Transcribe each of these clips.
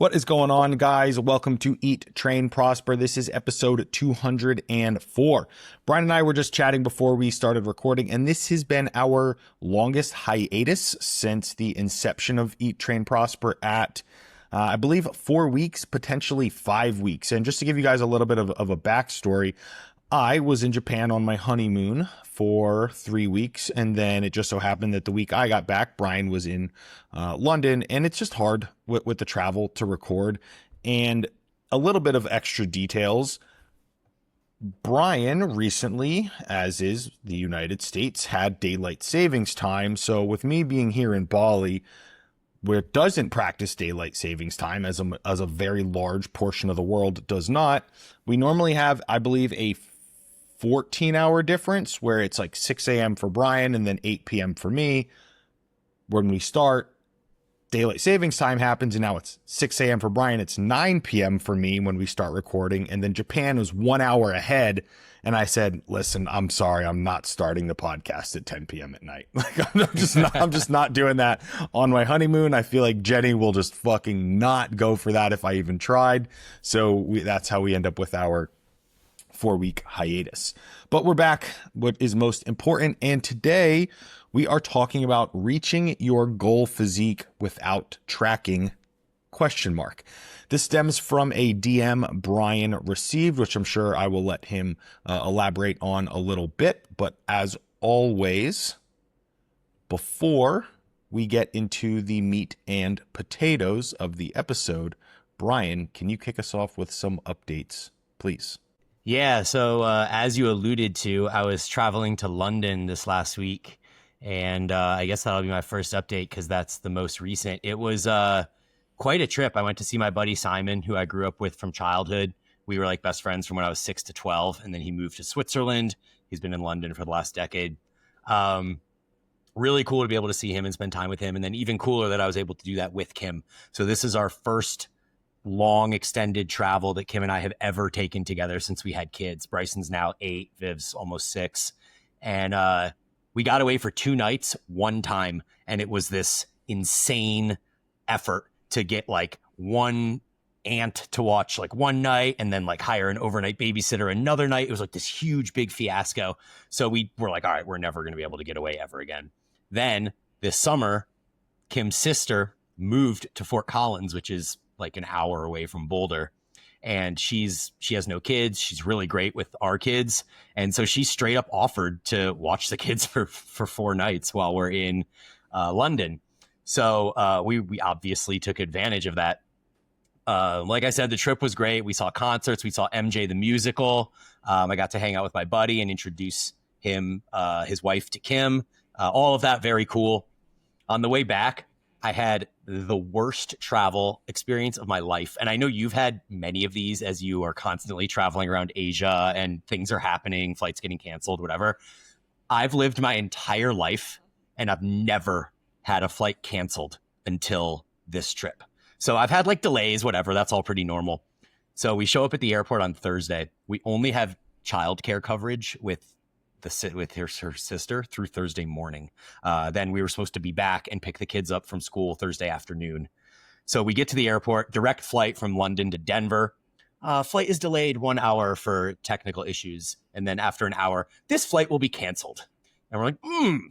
What is going on, guys? Welcome to Eat, Train, Prosper. This is episode 204. Brian and I were just chatting before we started recording, and this has been our longest hiatus since the inception of Eat, Train, Prosper at, I believe, 4 weeks, potentially 5 weeks. And just to give you guys a little bit of a backstory, I was in Japan on my honeymoon for 3 weeks, and then it just so happened that the week I got back, Brian was in London, and it's just hard with the travel to record. And a little bit of extra details. Brian recently, as is the United States, had daylight savings time. So with me being here in Bali, where it doesn't practice daylight savings time, as a very large portion of the world does not, we normally have, I believe, a 14-hour difference where it's like 6 a.m. for Brian and then 8 p.m. for me. When we start, daylight savings time happens, and now it's 6 a.m. for Brian. It's 9 p.m. for me when we start recording. And then Japan was 1 hour ahead. And I said, listen, I'm sorry, I'm not starting the podcast at 10 p.m. at night. Like, I'm just not doing that on my honeymoon. I feel like Jenny will just fucking not go for that if I even tried. So that's how we end up with our 4-week hiatus. But we're back. What is most important? And today we are talking about reaching your goal physique without tracking ? This stems from a DM Brian received, which I'm sure I will let him elaborate on a little bit. But as always, before we get into the meat and potatoes of the episode, Brian, can you kick us off with some updates, please? Yeah, so as you alluded to, I was traveling to London this last week, and I guess that'll be my first update because that's the most recent. It was quite a trip. I went to see my buddy Simon, who I grew up with from childhood. We were like best friends from when I was 6 to 12, and then he moved to Switzerland. He's been in London for the last decade. Really cool to be able to see him and spend time with him, and then even cooler that I was able to do that with Kim. So this is our first long extended travel that Kim and I have ever taken together since we had kids. Bryson's now 8, Viv's almost 6. And we got away for 2 nights one time. And it was this insane effort to get like one aunt to watch like one night and then like hire an overnight babysitter another night. It was like this huge, big fiasco. So we were like, all right, we're never going to be able to get away ever again. Then this summer, Kim's sister moved to Fort Collins, which is like an hour away from Boulder, and she has no kids. She's really great with our kids, and so she straight up offered to watch the kids for 4 nights while we're in London. So we obviously took advantage of that. Like I said, the trip was great. We saw concerts. We saw MJ the musical. I got to hang out with my buddy and introduce him, his wife, to Kim. All of that very cool. On the way back, I had the worst travel experience of my life. And I know you've had many of these as you are constantly traveling around Asia and things are happening, flights getting canceled, whatever. I've lived my entire life and I've never had a flight canceled until this trip. So I've had like delays, whatever. That's all pretty normal. So we show up at the airport on Thursday. We only have childcare coverage with her sister through Thursday morning. Then we were supposed to be back and pick the kids up from school Thursday afternoon. So we get to the airport, direct flight from London to Denver. Flight is delayed 1 hour for technical issues. And then after an hour, this flight will be canceled. And we're like,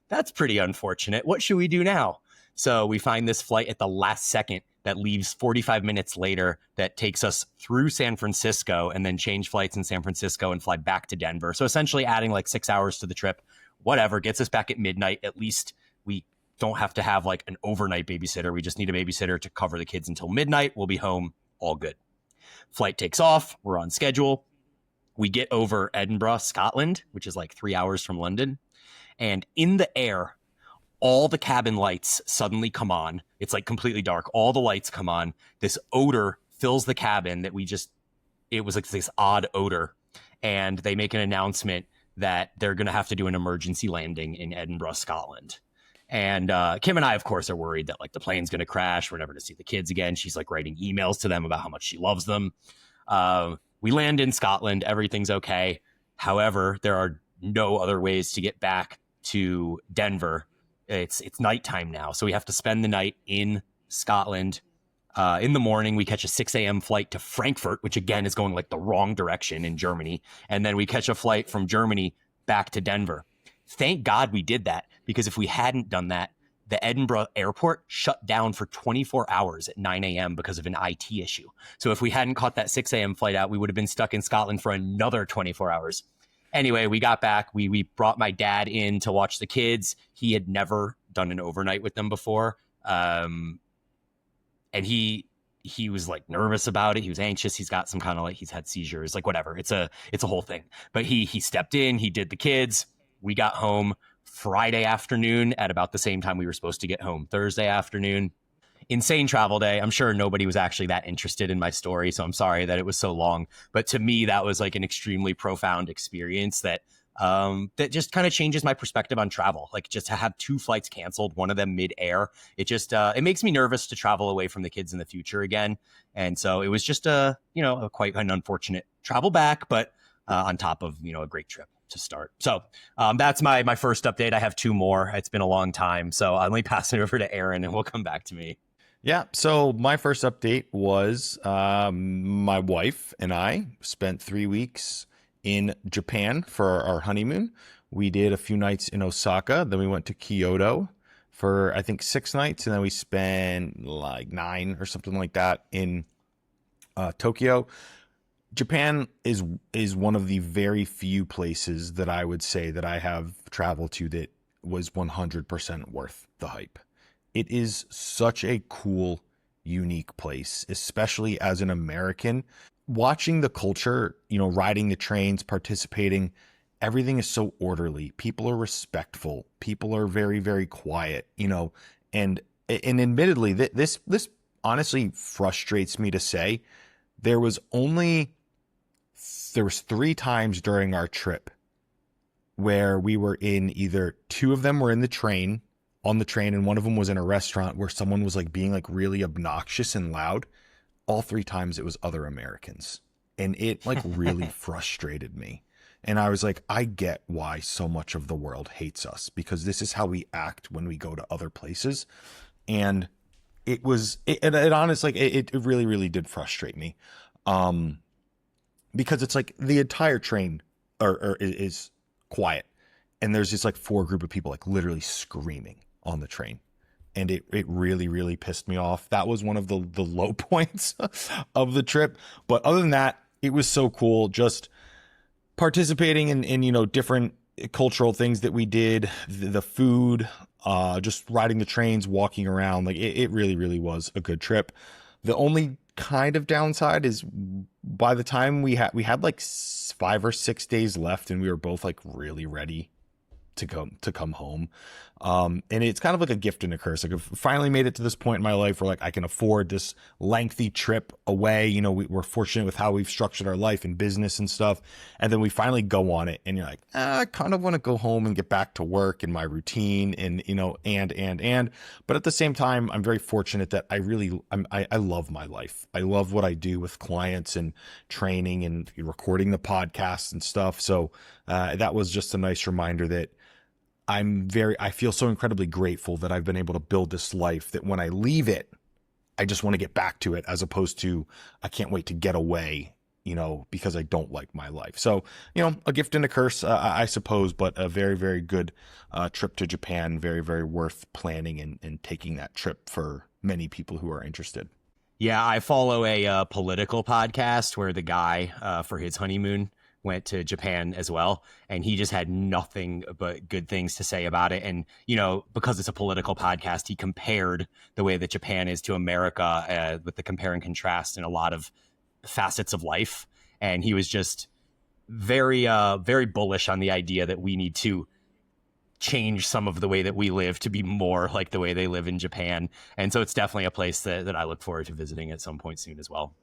that's pretty unfortunate. What should we do now? So we find this flight at the last second that leaves 45 minutes later that takes us through San Francisco and then change flights in San Francisco and fly back to Denver. So essentially adding like 6 hours to the trip, whatever, gets us back at midnight. At least we don't have to have like an overnight babysitter. We just need a babysitter to cover the kids until midnight. We'll be home, all good. Flight takes off. We're on schedule. We get over Edinburgh, Scotland, which is like 3 hours from London. And in the air, all the cabin lights suddenly come on. It's like completely dark. All the lights come on. This odor fills the cabin it was like this odd odor. And they make an announcement that they're going to have to do an emergency landing in Edinburgh, Scotland. And Kim and I, of course, are worried that like the plane's going to crash. We're never going to see the kids again. She's like writing emails to them about how much she loves them. We land in Scotland. Everything's okay. However, there are no other ways to get back to Denver. It's nighttime now, so we have to spend the night in Scotland. In the morning, we catch a 6 a.m. flight to Frankfurt, which again is going like the wrong direction in Germany. And then we catch a flight from Germany back to Denver. Thank God we did that, because if we hadn't done that, the Edinburgh airport shut down for 24 hours at 9 a.m. because of an IT issue. So if we hadn't caught that 6 a.m. flight out, we would have been stuck in Scotland for another 24 hours. Anyway, we got back. We brought my dad in to watch the kids. He had never done an overnight with them before. And he was like nervous about it. He was anxious. He's got some kind of like, he's had seizures, like whatever. It's a whole thing. But he stepped in, he did the kids. We got home Friday afternoon at about the same time we were supposed to get home, Thursday afternoon. Insane travel day. I'm sure nobody was actually that interested in my story, so I'm sorry that it was so long. But to me, that was like an extremely profound experience that that just kind of changes my perspective on travel. Like, just to have 2 flights canceled, one of them mid-air, it just it makes me nervous to travel away from the kids in the future again. And so it was just a quite an unfortunate travel back, but on top of a great trip to start. So that's my first update. I have 2 more. It's been a long time, so let me pass it over to Aaron, and we'll come back to me. Yeah. So my first update was my wife and I spent 3 weeks in Japan for our honeymoon. We did a few nights in Osaka. Then we went to Kyoto for, I think, 6 nights. And then we spent like 9 or something like that in Tokyo. Japan is one of the very few places that I would say that I have traveled to that was 100% worth the hype. It is such a cool, unique place, especially as an American. Watching the culture, riding the trains, participating, everything is so orderly. People are respectful. People are very, very quiet, and admittedly, this honestly frustrates me to say. There was 3 times during our trip where we were in, either 2 of them were in the train, on the train, and one of them was in a restaurant where someone was like being like really obnoxious and loud. All 3 times it was other Americans, and it like really frustrated me. And I was like, I get why so much of the world hates us, because this is how we act when we go to other places. And it honestly, it really, really did frustrate me. Because it's like the entire train is quiet, and there's just like 4 group of people like literally screaming on the train. And it really, really pissed me off. That was one of the low points of the trip. But other than that, it was so cool just participating in different cultural things that we did, the food, just riding the trains, walking around. Like it really, really was a good trip. The only kind of downside is by the time we had like 5 or 6 days left, and we were both like really ready to come home. And it's kind of like a gift and a curse. Like, I've finally made it to this point in my life where like I can afford this lengthy trip away. We're fortunate with how we've structured our life and business and stuff. And then we finally go on it, and you're like, I kind of want to go home and get back to work and my routine and, but at the same time, I'm very fortunate that I love my life. I love what I do with clients and training and recording the podcasts and stuff. So, that was just a nice reminder that I feel so incredibly grateful that I've been able to build this life that when I leave it, I just want to get back to it, as opposed to I can't wait to get away, because I don't like my life. So, a gift and a curse, I suppose, but a very, very good trip to Japan. Very, very worth planning and taking that trip for many people who are interested. Yeah, I follow a political podcast where the guy for his honeymoon went to Japan as well, and he just had nothing but good things to say about it. And because it's a political podcast, he compared the way that Japan is to America with the compare and contrast in a lot of facets of life. And he was just very very bullish on the idea that we need to change some of the way that we live to be more like the way they live in Japan. And so it's definitely a place that I look forward to visiting at some point soon as well.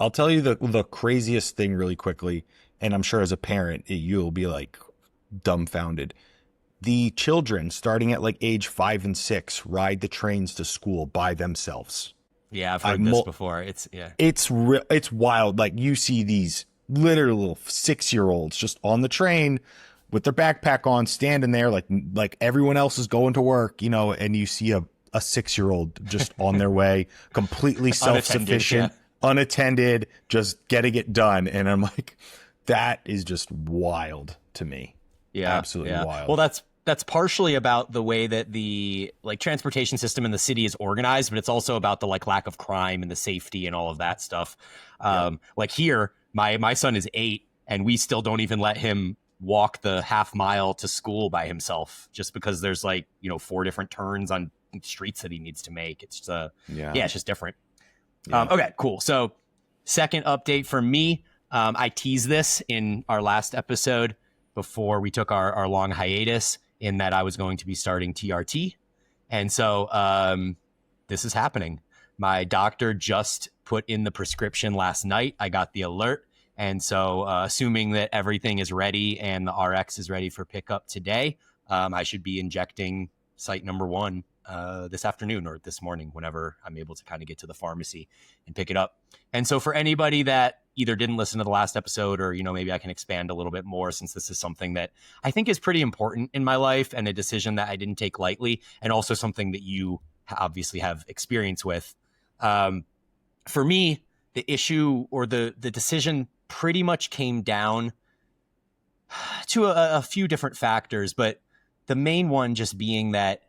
I'll tell you the craziest thing really quickly, and I'm sure as a parent, you'll be like dumbfounded. The children starting at like age 5 and 6 ride the trains to school by themselves. Yeah, I've heard this before. It's wild. Like, you see these literal little 6-year-olds just on the train with their backpack on, standing there like everyone else is going to work, and you see a a 6-year-old just on their way, completely self-sufficient, unattended, just getting it done. And I'm like, that is just wild to me. Yeah, absolutely wild. Well, that's partially about the way that the like transportation system in the city is organized, but it's also about the like lack of crime and the safety and all of that stuff. Like here, my son is 8, and we still don't even let him walk the half mile to school by himself, just because there's like 4 different turns on streets that he needs to make. It's just it's just different. Yeah. Okay, cool. So second update for me, I teased this in our last episode before we took our long hiatus, in that I was going to be starting TRT. And so this is happening. My doctor just put in the prescription last night. I got the alert. And so assuming that everything is ready and the RX is ready for pickup today, I should be injecting site number 1 this afternoon or this morning, whenever I'm able to kind of get to the pharmacy and pick it up. And so for anybody that either didn't listen to the last episode, or, maybe I can expand a little bit more, since this is something that I think is pretty important in my life and a decision that I didn't take lightly, and also something that you obviously have experience with. For me, the issue or the decision pretty much came down to a few different factors, but the main one just being that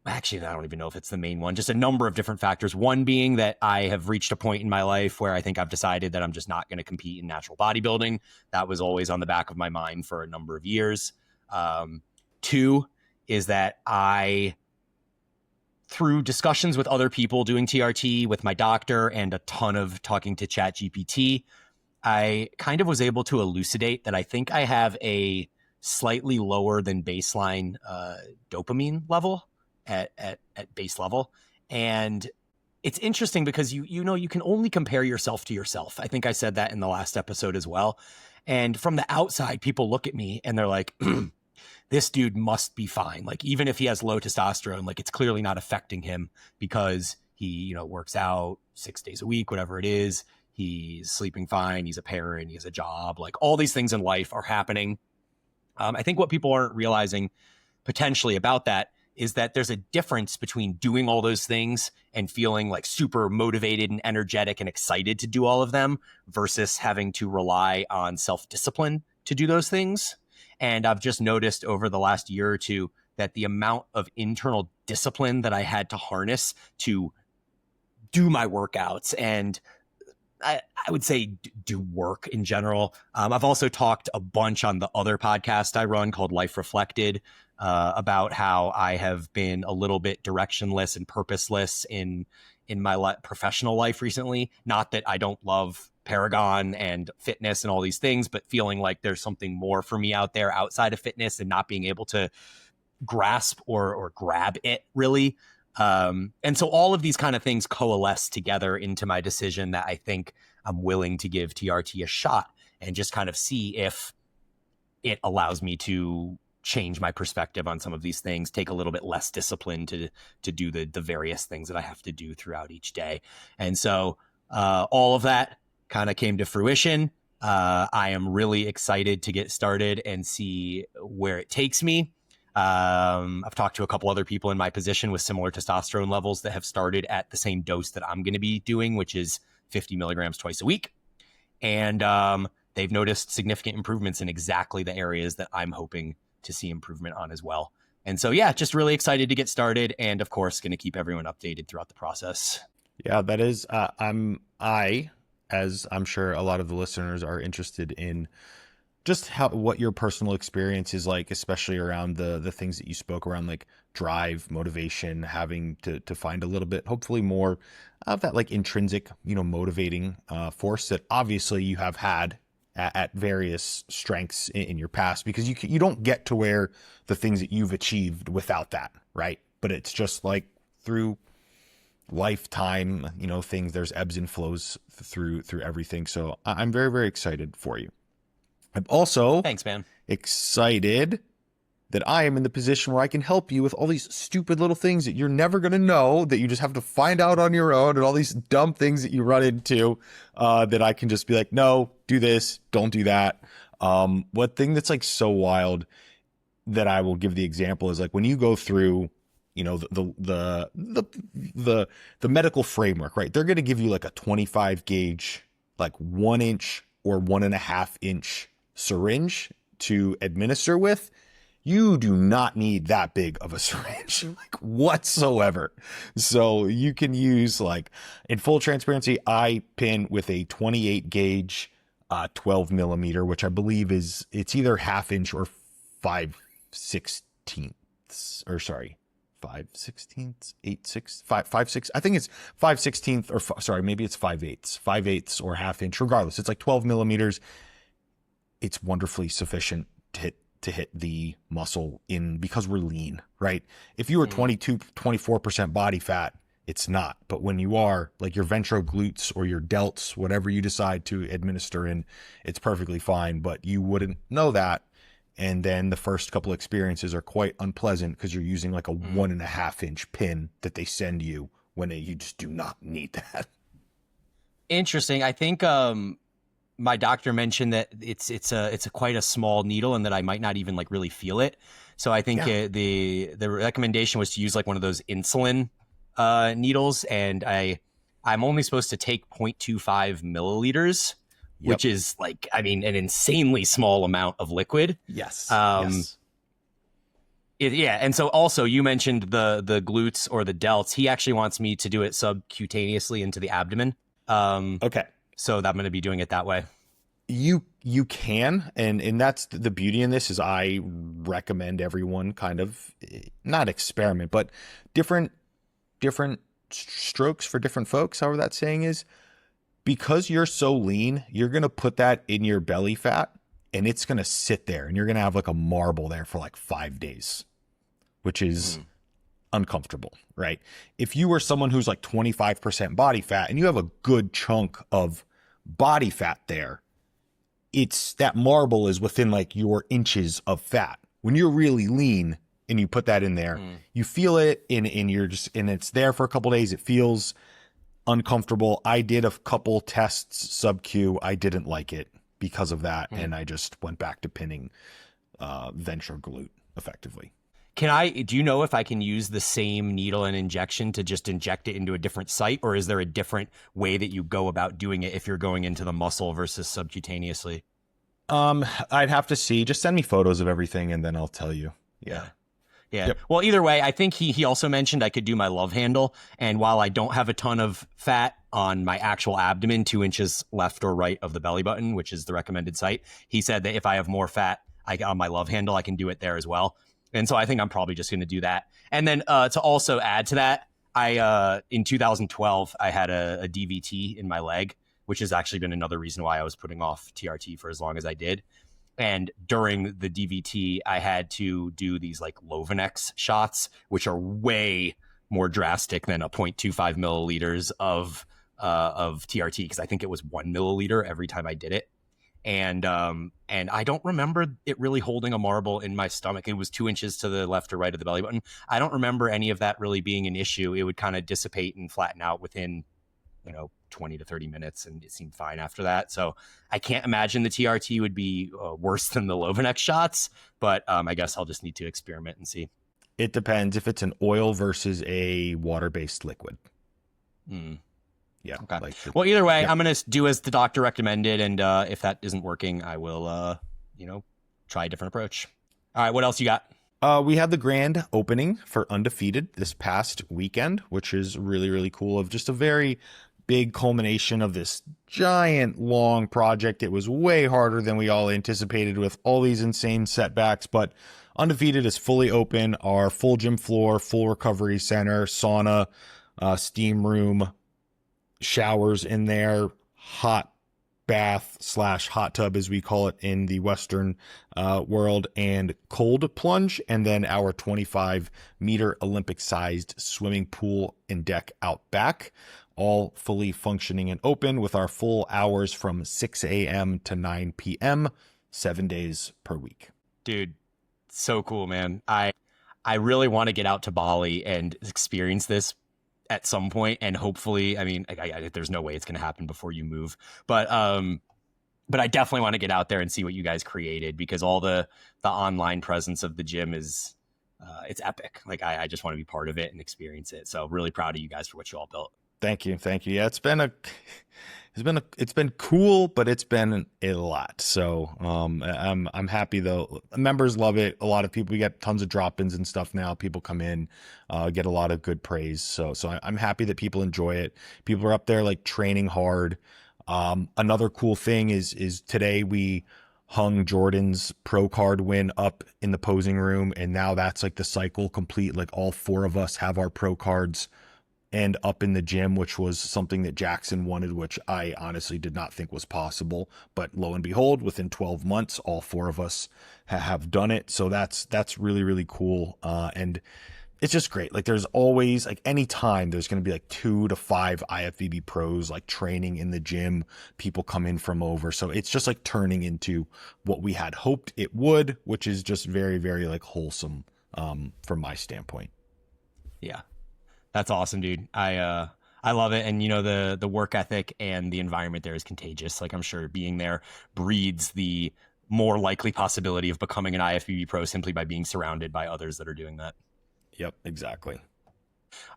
actually, I don't even know if it's the main one, just a number of different factors. One being that I have reached a point in my life where I think I've decided that I'm just not going to compete in natural bodybuilding. That was always on the back of my mind for a number of years. 2 is that through discussions with other people doing TRT, with my doctor, and a ton of talking to ChatGPT, I kind of was able to elucidate that I think I have a slightly lower than baseline dopamine level at base level. And it's interesting because you can only compare yourself to yourself. I think I said that in the last episode as well. And from the outside, people look at me and they're like, this dude must be fine. Like, even if he has low testosterone, like, it's clearly not affecting him because he, works out 6 days a week, whatever it is. He's sleeping fine. He's a parent. He has a job. Like, all these things in life are happening. I think what people aren't realizing potentially about that is that there's a difference between doing all those things and feeling like super motivated and energetic and excited to do all of them versus having to rely on self-discipline to do those things. And I've just noticed over the last year or two that the amount of internal discipline that I had to harness to do my workouts and I would say do work in general. I've also talked a bunch on the other podcast I run called Life Reflected about how I have been a little bit directionless and purposeless in my professional life recently. Not that I don't love Paragon and fitness and all these things, but feeling like there's something more for me out there outside of fitness and not being able to grasp or grab it really. And so all of these kind of things coalesce together into my decision that I think I'm willing to give TRT a shot and just kind of see if it allows me to change my perspective on some of these things, take a little bit less discipline to do the various things that I have to do throughout each day. And so all of that kind of came to fruition. I am really excited to get started and see where it takes me. I've talked to a couple other people in my position with similar testosterone levels that have started at the same dose that I'm going to be doing, which is 50 milligrams twice a week. And they've noticed significant improvements in exactly the areas that I'm hoping to see improvement on as well. And so, yeah, just really excited to get started. And of course, going to keep everyone updated throughout the process. Yeah, that is, as I'm sure a lot of the listeners are interested in, just what your personal experience is like, especially around the things that you spoke around, like drive, motivation, having to find a little bit, hopefully more of that like intrinsic, motivating force that obviously you have had at various strengths in your past, because you don't get to where the things that you've achieved without that, right? But it's just like through lifetime, things, there's ebbs and flows through everything. So I'm very, very excited for you. I'm also thanks, man. Excited that I am in the position where I can help you with all these stupid little things that you're never going to know, that you just have to find out on your own, and all these dumb things that you run into that I can just be like, no, do this, don't do that. One thing that's like so wild that I will give the example is like when you go through you know, the medical framework, right? They're going to give you like a 25 gauge, like 1 inch or 1.5 inch syringe to administer with. You do not need that big of a syringe, like whatsoever. So you can use, like, in full transparency, I pin with a 28 gauge, 12 millimeter, which I believe it's either 1/2 inch or 5/16, or sorry, 5/16, 8/6, 5/6. I think it's 5/16, or sorry, maybe it's 5/8, 5/8 or 1/2 inch. Regardless, it's like 12 millimeters. It's wonderfully sufficient to hit the muscle in, because we're lean, right? If you were 24% body fat, it's not. But when you are, like, your ventro glutes or your delts, whatever you decide to administer in, it's perfectly fine, but you wouldn't know that. And then the first couple experiences are quite unpleasant because you're using like a 1.5 inch pin that they send you when you just do not need that. Interesting. I think my doctor mentioned that it's a quite a small needle and that I might not even like really feel it. So I think the recommendation was to use like one of those insulin needles, and I'm only supposed to take 0.25 milliliters, which is like, I mean, an insanely small amount of liquid. Yes. Yes. And so also you mentioned the glutes or the delts. He actually wants me to do it subcutaneously into the abdomen. Okay. So I'm going to be doing it that way. You can, and that's the beauty in this, is I recommend everyone kind of not experiment, but different strokes for different folks, however that saying is. Because you're so lean, you're going to put that in your belly fat and it's going to sit there, and you're going to have like a marble there for like 5 days, which is uncomfortable, right? If you were someone who's like 25% body fat and you have a good chunk of body fat there, it's that marble is within like your inches of fat. When you're really lean and you put that in there, you feel it and it's there for a couple days. It feels uncomfortable. I did a couple tests sub-Q. I didn't like it because of that, and I just went back to pinning ventral glute effectively. Do you know if I can use the same needle and injection to just inject it into a different site, or is there a different way that you go about doing it if you're going into the muscle versus subcutaneously? I'd have to see. Just send me photos of everything and then I'll tell you. Yeah. Yep. Well, either way, I think he also mentioned I could do my love handle. And while I don't have a ton of fat on my actual abdomen, 2 inches left or right of the belly button, which is the recommended site, he said that if I have more fat on my love handle, I can do it there as well. And so I think I'm probably just going to do that. And then to also add to that, in 2012, I had a DVT in my leg, which has actually been another reason why I was putting off TRT for as long as I did. And during the DVT, I had to do these like Lovanex shots, which are way more drastic than a 0.25 milliliters of TRT, because I think it was 1 milliliter every time I did it. And I don't remember it really holding a marble in my stomach. It was 2 inches to the left or right of the belly button. I don't remember any of that really being an issue. It would kind of dissipate and flatten out within, 20 to 30 minutes, and it seemed fine after that. So I can't imagine the TRT would be worse than the Lovanex shots, but I guess I'll just need to experiment and see. It depends if it's an oil versus a water-based liquid. Yeah. Okay. Well, either way, I'm going to do as the doctor recommended. And if that isn't working, I will, try a different approach. All right. What else you got? We had the grand opening for Undefeated this past weekend, which is really, really cool, of just a very big culmination of this giant, long project. It was way harder than we all anticipated with all these insane setbacks, but Undefeated is fully open. Our full gym floor, full recovery center, sauna, steam room, showers in there, hot bath / hot tub, as we call it in the Western world, and cold plunge, and then our 25-meter Olympic-sized swimming pool and deck out back, all fully functioning and open with our full hours from 6 a.m. to 9 p.m., 7 days per week. Dude, so cool, man. I really want to get out to Bali and experience this at some point, and hopefully, I mean, there's no way it's going to happen before you move, but I definitely want to get out there and see what you guys created, because all the online presence of the gym is it's epic. Like I just want to be part of it and experience it. So really proud of you guys for what you all built. Thank you. Yeah, it's been cool, but it's been a lot. So I'm happy though. Members love it. A lot of people, we get tons of drop-ins and stuff now. People come in, get a lot of good praise. So I'm happy that people enjoy it. People are up there like training hard. Another cool thing is today we hung Jordan's pro card win up in the posing room, and now that's like the cycle complete. Like all four of us have our pro cards and up in the gym, which was something that Jackson wanted, which I honestly did not think was possible. But lo and behold, within 12 months, all four of us have done it. So that's really, really cool. And it's just great. Like there's always, like anytime there's going to be like 2 to 5 IFBB pros like training in the gym, people come in from over. So it's just like turning into what we had hoped it would, which is just very, very like wholesome from my standpoint. Yeah. That's awesome, dude. I love it. And you know, the work ethic and the environment there is contagious. Like I'm sure being there breeds the more likely possibility of becoming an IFBB pro simply by being surrounded by others that are doing that. Yep, exactly.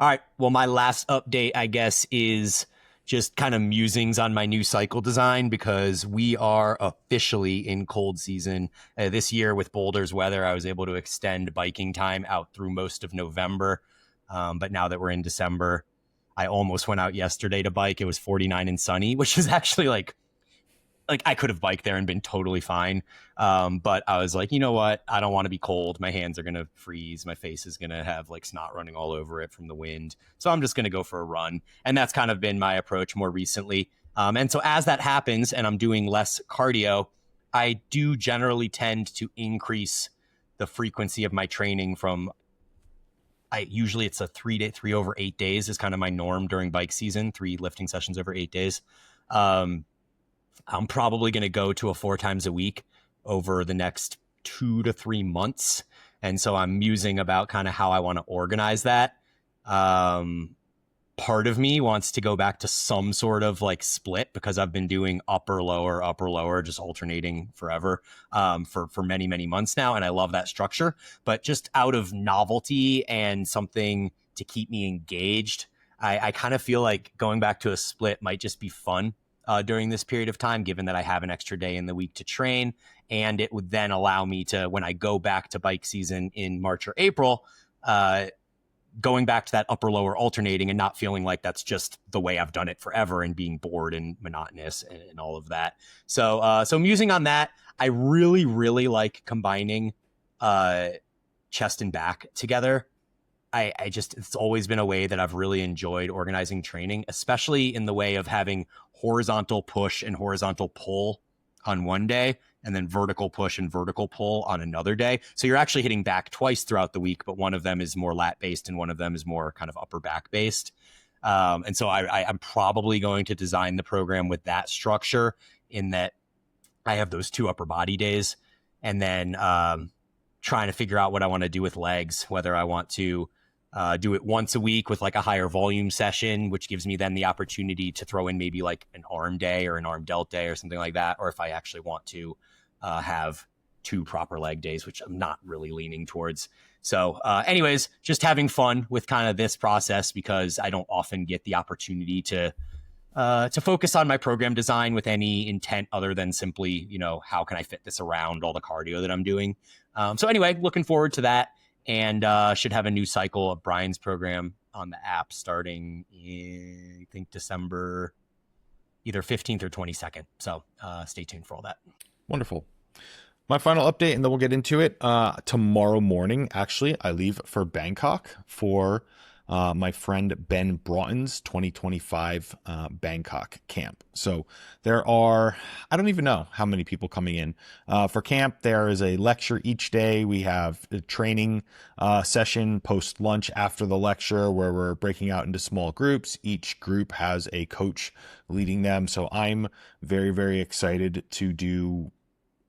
All right. Well, my last update, I guess, is just kind of musings on my new cycle design, because we are officially in cold season. This year with Boulder's weather, I was able to extend biking time out through most of November. But now that we're in December, I almost went out yesterday to bike. It was 49 and sunny, which is actually like I could have biked there and been totally fine. But I was like, you know what? I don't want to be cold. My hands are going to freeze. My face is going to have like snot running all over it from the wind. So I'm just going to go for a run. And that's kind of been my approach more recently. And so as that happens and I'm doing less cardio, I do generally tend to increase the frequency of my training from usually it's a 3 over 8 days is kind of my norm during bike season, 3 lifting sessions over 8 days. I'm probably going to go to a 4 times a week over the next 2 to 3 months. And so I'm musing about kind of how I want to organize that. Part of me wants to go back to some sort of like split, because I've been doing upper, lower, just alternating forever for many, many months now. And I love that structure, but just out of novelty and something to keep me engaged, I kind of feel like going back to a split might just be fun during this period of time, given that I have an extra day in the week to train. And it would then allow me to, when I go back to bike season in March or April, going back to that upper lower alternating and not feeling like that's just the way I've done it forever and being bored and monotonous and all of that. So musing on that, I really, really like combining chest and back together. I just, it's always been a way that I've really enjoyed organizing training, especially in the way of having horizontal push and horizontal pull on one day, and then vertical push and vertical pull on another day. So you're actually hitting back twice throughout the week, but one of them is more lat based and one of them is more kind of upper back based. And so I'm probably going to design the program with that structure, in that I have those 2 upper body days, and then trying to figure out what I want to do with legs, whether I want to do it once a week with like a higher volume session, which gives me then the opportunity to throw in maybe like an arm day or an arm delt day or something like that. Or if I actually want to have 2 proper leg days, which I'm not really leaning towards. So anyways, just having fun with kind of this process, because I don't often get the opportunity to focus on my program design with any intent other than simply, you know, how can I fit this around all the cardio that I'm doing? So anyway, looking forward to that. And should have a new cycle of Brian's program on the app starting in, I think, December, either 15th or 22nd. So stay tuned for all that. Wonderful. My final update, and then we'll get into it. Tomorrow morning, actually, I leave for Bangkok for my friend Ben Broughton's 2025 Bangkok camp. So there are, I don't even know how many people coming in for camp. There is a lecture each day. We have a training session post lunch after the lecture, where we're breaking out into small groups. Each group has a coach leading them. So I'm very, very excited to do,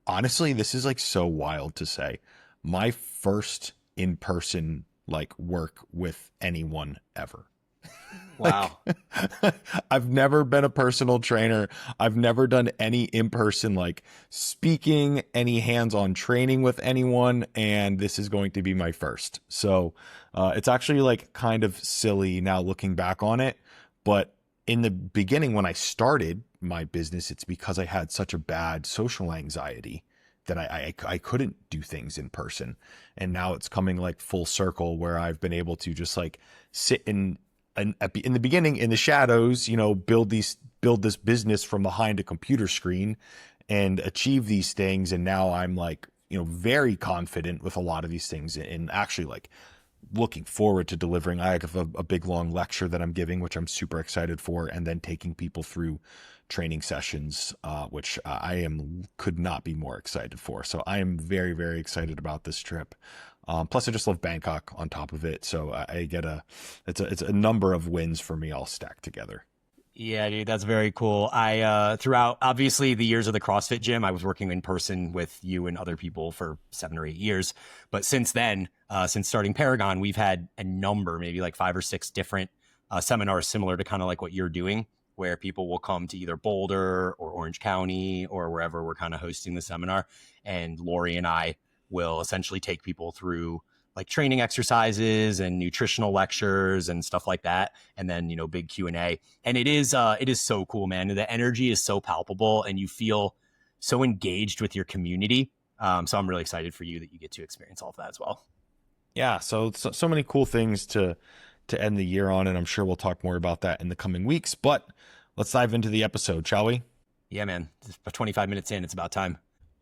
honestly, this is like so wild to say, my first in-person like work with anyone ever. Wow. I've never been a personal trainer. I've never done any in-person like speaking, any hands-on training with anyone, and this is going to be my first. So it's actually like kind of silly now looking back on it. But in the beginning, when I started my business, it's because I had such a bad social anxiety that I couldn't do things in person. And now it's coming like full circle where I've been able to just like sit in the beginning in the shadows, you know, build this business from behind a computer screen and achieve these things. And now I'm like, you know, very confident with a lot of these things and actually like looking forward to delivering. I have a big long lecture that I'm giving, which I'm super excited for, and then taking people through training sessions, which could not be more excited for. So I am very, very excited about this trip. Plus I just love Bangkok on top of it. So I get it's a number of wins for me all stacked together. Yeah, dude, that's very cool. I throughout obviously the years of the CrossFit gym, I was working in person with you and other people for 7 or 8 years. But since then, since starting Paragon, we've had a number, maybe like 5 or 6 different seminars similar to kind of like what you're doing, where people will come to either Boulder or Orange County or wherever we're kind of hosting the seminar. And Lori and I will essentially take people through like training exercises and nutritional lectures and stuff like that. And then, you know, big Q&A. And it is so cool, man. The energy is so palpable and you feel so engaged with your community. So I'm really excited for you that you get to experience all of that as well. Yeah. So many cool things to end the year on. And I'm sure we'll talk more about that in the coming weeks, but let's dive into the episode, shall we? Yeah, man. 25 minutes in, it's about time.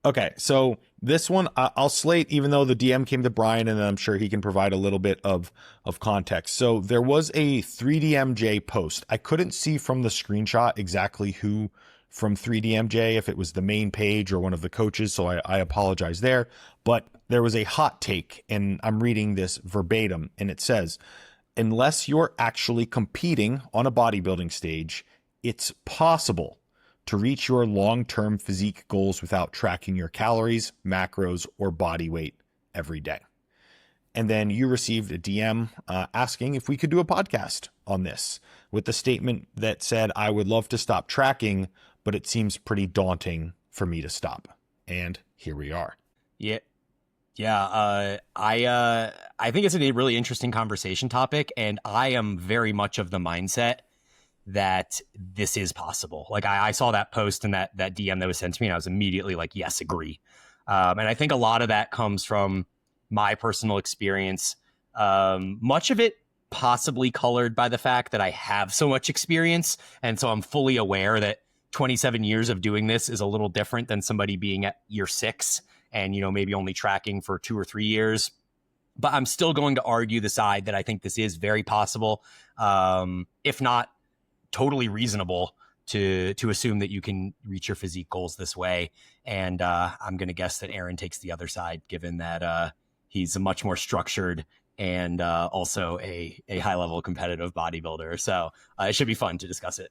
Okay, so this one I'll slate, even though the DM came to Brian, and I'm sure he can provide a little bit of context. So there was a 3DMJ post. I couldn't see from the screenshot exactly who from 3DMJ, if it was the main page or one of the coaches, so I apologize there. But there was a hot take, and I'm reading this verbatim, and it says, unless you're actually competing on a bodybuilding stage, it's possible to reach your long-term physique goals without tracking your calories, macros, or body weight every day. And then you received a DM asking if we could do a podcast on this with the statement that said, I would love to stop tracking, but it seems pretty daunting for me to stop. And here we are. Yeah. Yeah. I think it's a really interesting conversation topic. And I am very much of the mindset that this is possible. Like I saw that post and that DM that was sent to me and I was immediately like, yes, agree. And I think a lot of that comes from my personal experience. Much of it possibly colored by the fact that I have so much experience. And so I'm fully aware that 27 years of doing this is a little different than somebody being at year 6 and, you know, maybe only tracking for 2 or 3 years. But I'm still going to argue the side that I think this is very possible. If not totally reasonable to assume that you can reach your physique goals this way. And I'm going to guess that Aaron takes the other side, given that he's a much more structured and also a high level competitive bodybuilder. So it should be fun to discuss it.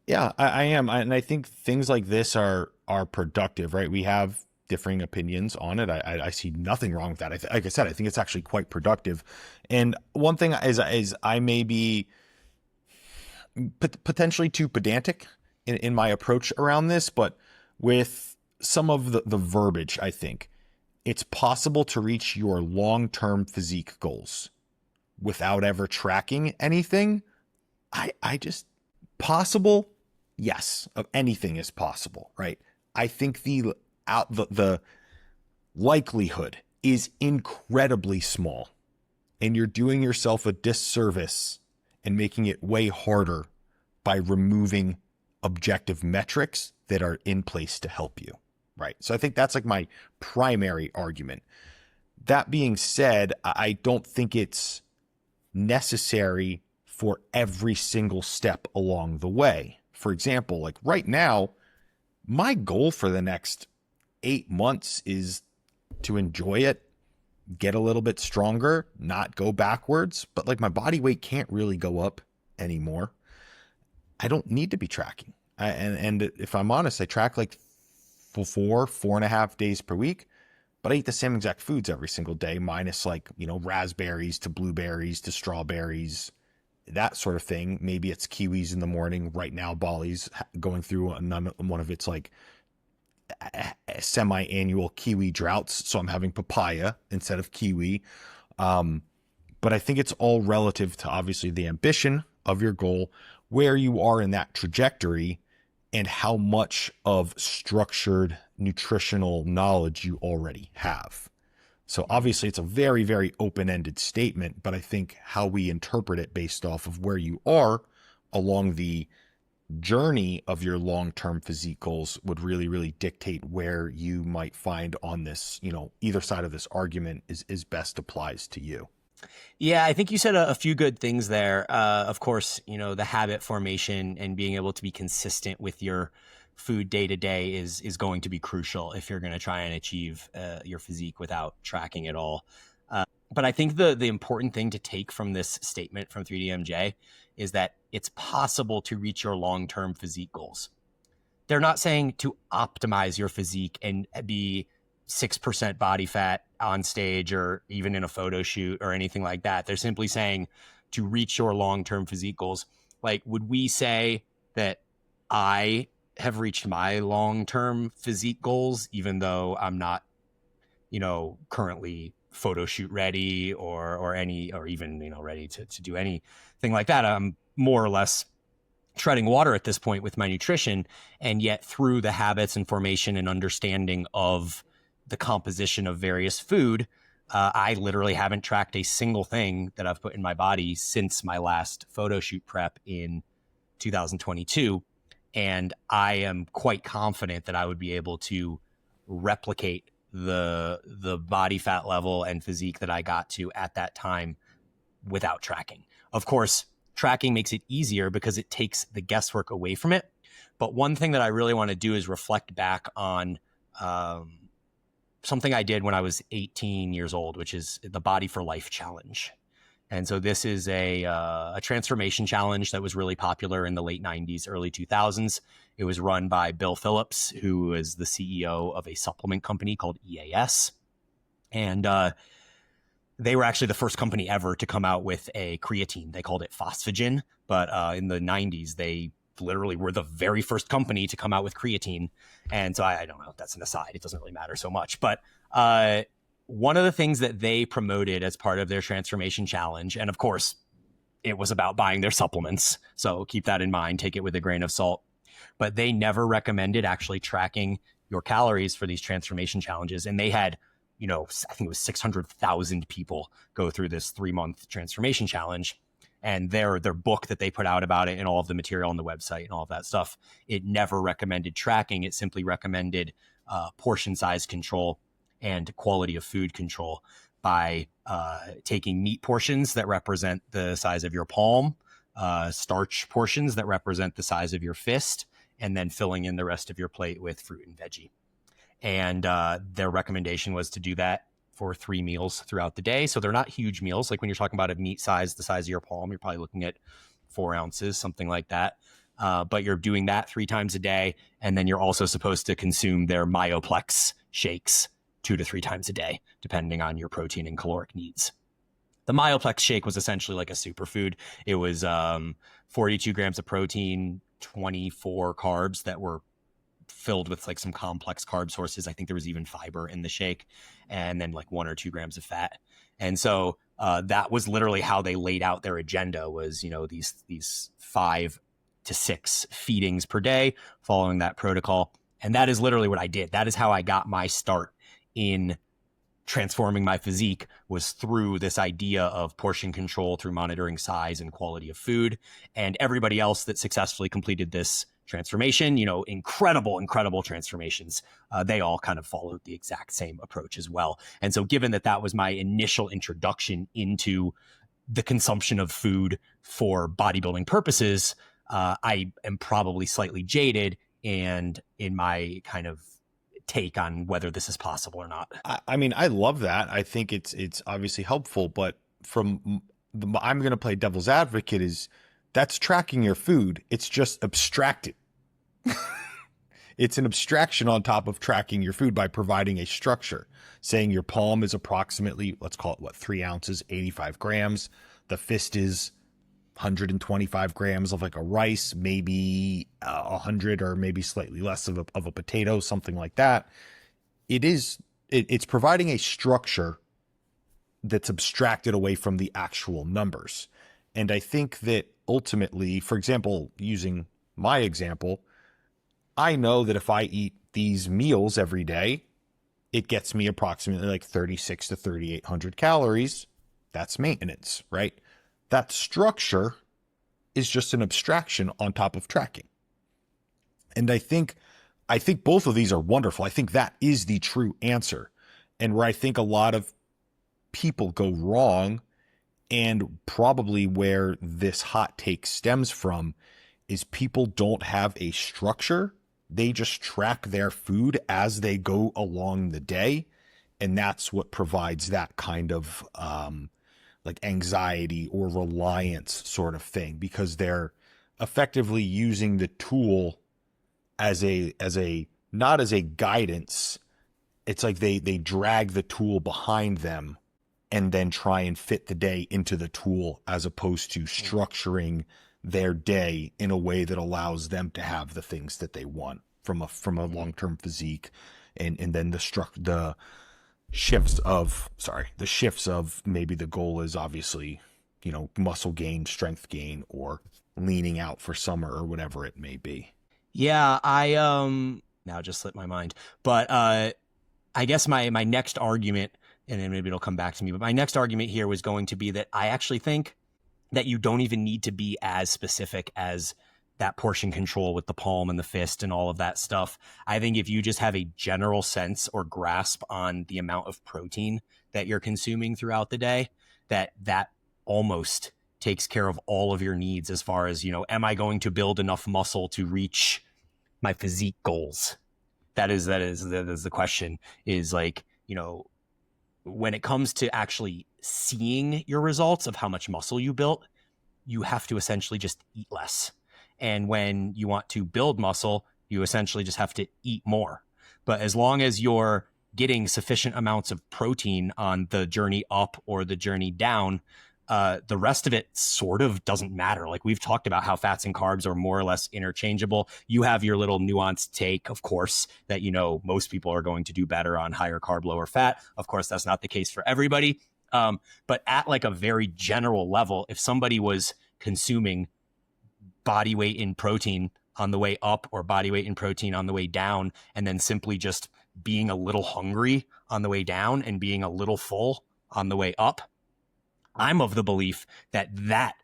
Yeah, I am. And I think things like this are productive, right? We have differing opinions on it. I see nothing wrong with that. Like I said, I think it's actually quite productive. And one thing is I may be potentially too pedantic in my approach around this, but with some of the verbiage, I think it's possible to reach your long-term physique goals without ever tracking anything. I just possible. Yes, anything is possible, right? I think the likelihood is incredibly small, and you're doing yourself a disservice and making it way harder by removing objective metrics that are in place to help you, right? So I think that's like my primary argument. That being said, I don't think it's necessary for every single step along the way. For example, like right now, my goal for the next 8 months is to enjoy it, get a little bit stronger, not go backwards, but like my body weight can't really go up anymore. I don't need to be tracking. And if I'm honest, I track like 4.5 days per week, but I eat the same exact foods every single day, minus like, you know, raspberries to blueberries to strawberries, that sort of thing. Maybe it's kiwis in the morning. Right now, Bali's going through one of its like semi-annual kiwi droughts, so I'm having papaya instead of kiwi. But I think it's all relative to obviously the ambition of your goal, where you are in that trajectory, and how much of structured nutritional knowledge you already have. So obviously it's a very, very open-ended statement, but I think how we interpret it based off of where you are along the journey of your long-term physique goals would really, really dictate where you might find on this, either side of this argument is best applies to you. Yeah, I think you said a few good things there. Of course, the habit formation and being able to be consistent with your food day to day is going to be crucial if you're going to try and achieve your physique without tracking it all. But I think the important thing to take from this statement from 3DMJ is that it's possible to reach your long-term physique goals. They're not saying to optimize your physique and be 6% body fat on stage or even in a photo shoot or anything like that. They're simply saying to reach your long-term physique goals. Like, would we say that I have reached my long-term physique goals, even though I'm not, currently photo shoot ready or even, ready to do anything like that? I'm more or less treading water at this point with my nutrition. And yet through the habits and formation and understanding of the composition of various food, I literally haven't tracked a single thing that I've put in my body since my last photo shoot prep in 2022. And I am quite confident that I would be able to replicate the body fat level and physique that I got to at that time without tracking. Of course, tracking makes it easier because it takes the guesswork away from it. But one thing that I really want to do is reflect back on something I did when I was 18 years old, which is the Body for Life Challenge. And so this is a transformation challenge that was really popular in the late 90s, early 2000s. It was run by Bill Phillips, who is the CEO of a supplement company called EAS. And they were actually the first company ever to come out with a creatine. They called it phosphagen. But in the 90s, they literally were the very first company to come out with creatine. And so I don't know if that's an aside. It doesn't really matter so much. But one of the things that they promoted as part of their transformation challenge, and of course, it was about buying their supplements. So keep that in mind. Take it with a grain of salt. But they never recommended actually tracking your calories for these transformation challenges. And they had, I think it was 600,000 people go through this 3-month transformation challenge. And their book that they put out about it and all of the material on the website and all of that stuff, it never recommended tracking. It simply recommended portion size control and quality of food control by taking meat portions that represent the size of your palm, starch portions that represent the size of your fist, and then filling in the rest of your plate with fruit and veggie. And their recommendation was to do that for 3 meals throughout the day. So they're not huge meals. Like when you're talking about a meat size, the size of your palm, you're probably looking at 4 ounces, something like that. But you're doing that 3 times a day. And then you're also supposed to consume their Myoplex shakes 2 to 3 times a day, depending on your protein and caloric needs. The Myoplex shake was essentially like a superfood. It was 42 grams of protein, 24 carbs that were filled with like some complex carb sources. I think there was even fiber in the shake, and then like 1 or 2 grams of fat. And so that was literally how they laid out their agenda was, these 5 to 6 feedings per day following that protocol. And that is literally what I did. That is how I got my start in transforming my physique, was through this idea of portion control through monitoring size and quality of food. And everybody else that successfully completed this transformation, incredible transformations, they all kind of followed the exact same approach as well. And so given that was my initial introduction into the consumption of food for bodybuilding purposes, I am probably slightly jaded and in my kind of take on whether this is possible or not. I mean, I love that. I think it's obviously helpful, but I'm going to play devil's advocate is that's tracking your food. It's just abstracted. It's an abstraction on top of tracking your food by providing a structure, saying your palm is approximately, let's call it 3 ounces, 85 grams. The fist is 125 grams of like a rice, maybe 100 or maybe slightly less of a potato, something like that. It's providing a structure that's abstracted away from the actual numbers. And I think that ultimately, for example, using my example, I know that if I eat these meals every day, it gets me approximately like 36 to 3,800 calories. That's maintenance, right? That structure is just an abstraction on top of tracking. And I think both of these are wonderful. I think that is the true answer. And where I think a lot of people go wrong, and probably where this hot take stems from, is people don't have a structure. They just track their food as they go along the day. And that's what provides that kind of like anxiety or reliance sort of thing, because they're effectively using the tool as a not as a guidance. It's like they drag the tool behind them and then try and fit the day into the tool, as opposed to structuring their day in a way that allows them to have the things that they want from a long-term physique. And then the shifts of maybe the goal is obviously, muscle gain, strength gain, or leaning out for summer or whatever it may be. Yeah, I now it just slipped my mind. But I guess my next argument, and then maybe it'll come back to me, but my next argument here was going to be that I actually think that you don't even need to be as specific as that portion control with the palm and the fist and all of that stuff. I think if you just have a general sense or grasp on the amount of protein that you're consuming throughout the day, that almost takes care of all of your needs as far as, am I going to build enough muscle to reach my physique goals? That is the question, is like, when it comes to actually seeing your results of how much muscle you built, you have to essentially just eat less. And when you want to build muscle, you essentially just have to eat more. But as long as you're getting sufficient amounts of protein on the journey up or the journey down, the rest of it sort of doesn't matter. Like we've talked about how fats and carbs are more or less interchangeable. You have your little nuanced take, of course, that, most people are going to do better on higher carb, lower fat. Of course, that's not the case for everybody. But at like a very general level, if somebody was consuming body weight in protein on the way up or body weight in protein on the way down, and then simply just being a little hungry on the way down and being a little full on the way up, I'm of the belief that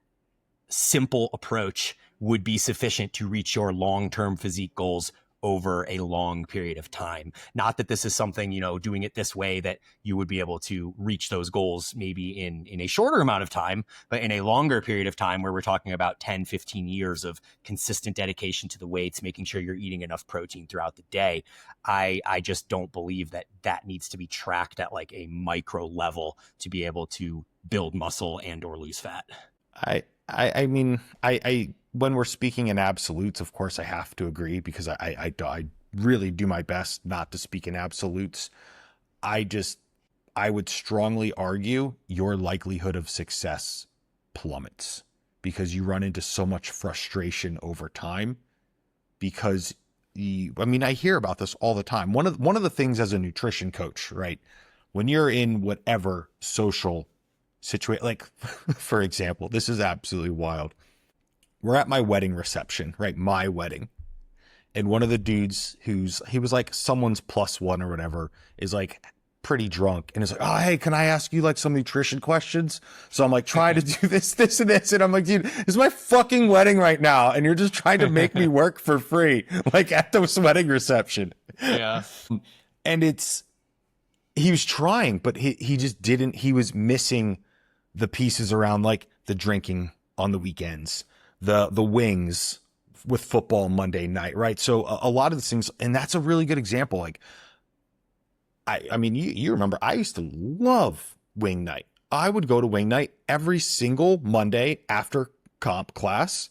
simple approach would be sufficient to reach your long-term physique goals over a long period of time. Not that this is something, doing it this way that you would be able to reach those goals maybe in a shorter amount of time, but in a longer period of time where we're talking about 10, 15 years of consistent dedication to the weights, making sure you're eating enough protein throughout the day. I just don't believe that needs to be tracked at like a micro level to be able to build muscle and or lose fat. I mean, when we're speaking in absolutes, of course I have to agree, because I really do my best not to speak in absolutes. I would strongly argue your likelihood of success plummets, because you run into so much frustration over time, because I hear about this all the time. One of the things as a nutrition coach, right? When you're in whatever social situation, like for example, this is absolutely wild. We're at my wedding reception, right? My wedding. And one of the dudes he was like someone's +1 or whatever, is like pretty drunk and is like, oh, hey, can I ask you like some nutrition questions? So I'm like, try to do this, and this. And I'm like, dude, this is my fucking wedding right now. And you're just trying to make me work for free, like at this wedding reception. Yeah. And he was trying, but he just didn't, he was missing the pieces around like the drinking on the weekends, the wings with football Monday night, right? So a lot of the things, and that's a really good example. Like, I mean, you remember, I used to love wing night. I would go to wing night every single Monday after comp class.